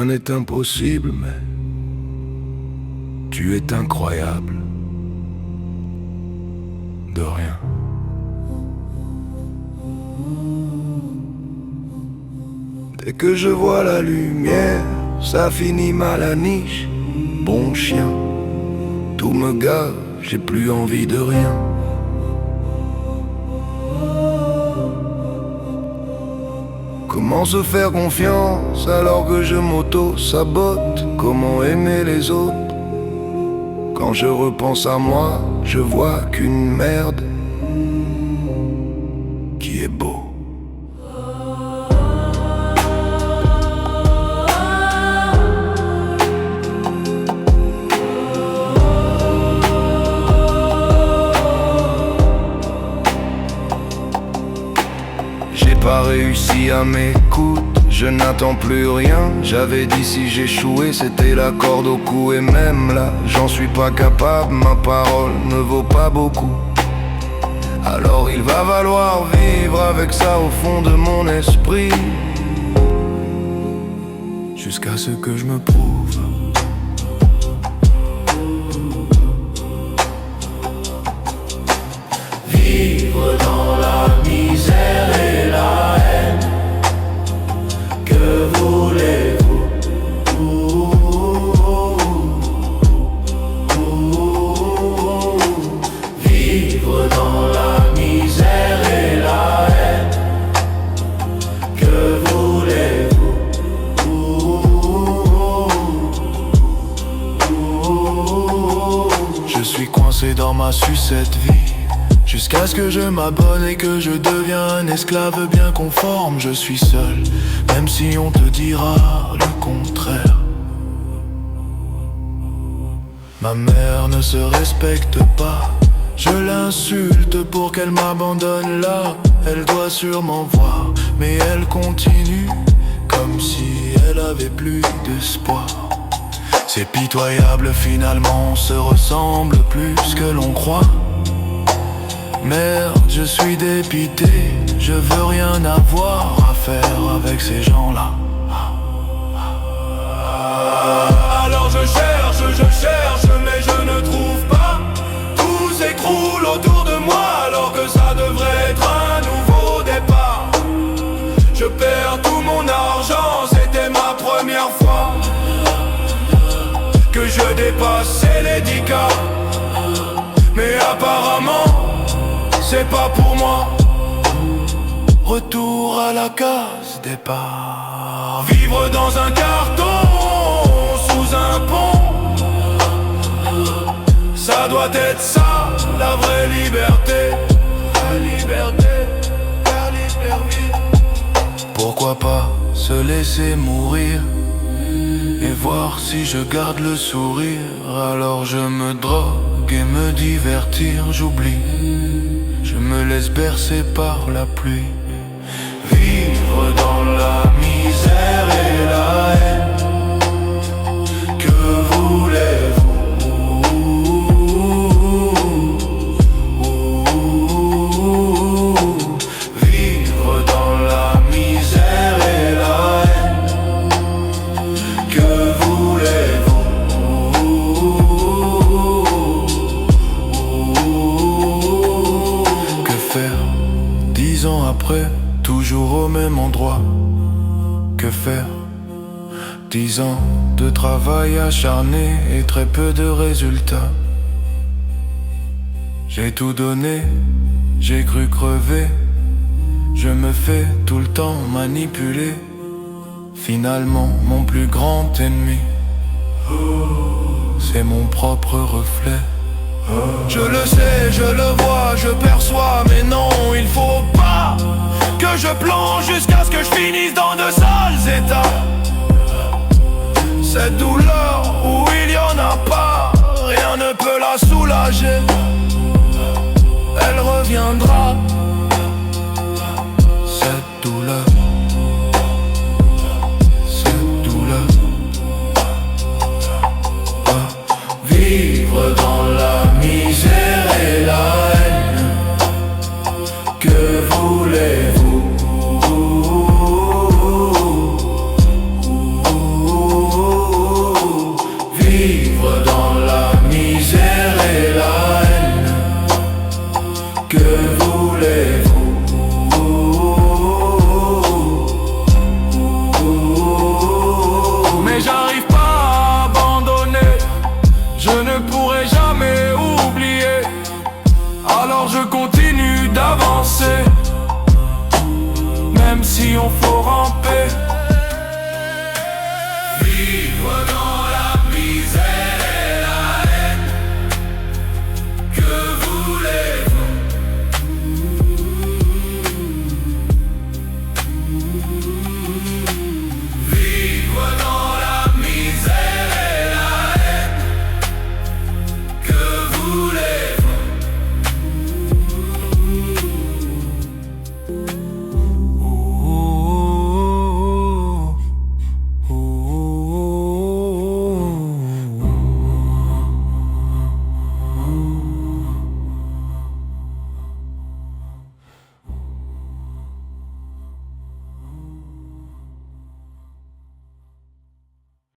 n'est impossible, mais tu es incroyable. De rien. Dès que je vois la lumière, ça finit mal à niche. Bon chien, tout me gave, j'ai plus envie de rien. Comment se faire confiance alors que je m'auto-sabote? Comment aimer les autres? Quand je repense à moi, je vois qu'une merde qui est beau. J'ai pas réussi à m'écouter, je n'attends plus rien. J'avais dit si j'échouais c'était la corde au cou. Et même là, j'en suis pas capable, ma parole ne vaut pas beaucoup. Alors il va falloir vivre avec ça au fond de mon esprit, jusqu'à ce que je me prouve. Vivre dans la misère et la haine, que voulez-vous? Vivre dans la misère et la haine, que voulez-vous? Je suis coincé dans ma sucette vie, jusqu'à ce que je m'abonne et que je deviens un esclave bien conforme. Je suis seul, même si on te dira le contraire. Ma mère ne se respecte pas, je l'insulte pour qu'elle m'abandonne là. Elle doit sûrement voir, mais elle continue, comme si elle avait plus d'espoir. C'est pitoyable finalement, on se ressemble plus que l'on croit. Merde, je suis dépité, je veux rien avoir à faire avec ces gens-là. Alors je cherche, mais je ne trouve pas. Tout s'écroule autour de moi alors que ça devrait être un nouveau départ. Je perds tout mon argent, c'était ma première fois que je dépassais les 10K. Mais apparemment c'est pas pour moi. Retour à la case départ. Vivre dans un carton, sous un pont, ça doit être ça, la vraie liberté. La liberté, la liberté. Pourquoi pas se laisser mourir et voir si je garde le sourire. Alors je me drogue et me divertir, j'oublie. Je me laisse bercer par la pluie. Vivre dans la misère et la haine, que voulez-vous? Vivre dans la misère et la haine, que voulez-vous? Que faire 10 ans après, toujours au même endroit? Que faire 10 ans de travail acharné et très peu de résultats. J'ai tout donné, j'ai cru crever. Je me fais tout le temps manipuler. Finalement mon plus grand ennemi, c'est mon propre reflet. Je le sais, je le vois, je perçois, mais non, il faut pas que je plonge jusqu'à ce que je finisse dans de sales états. Cette douleur où il y en a pas, rien ne peut la soulager. Elle reviendra, Cette douleur, cette douleur. vivre dans la misère et la haine, que voulez-vous? je continue d'avancer, même si on faut ramper.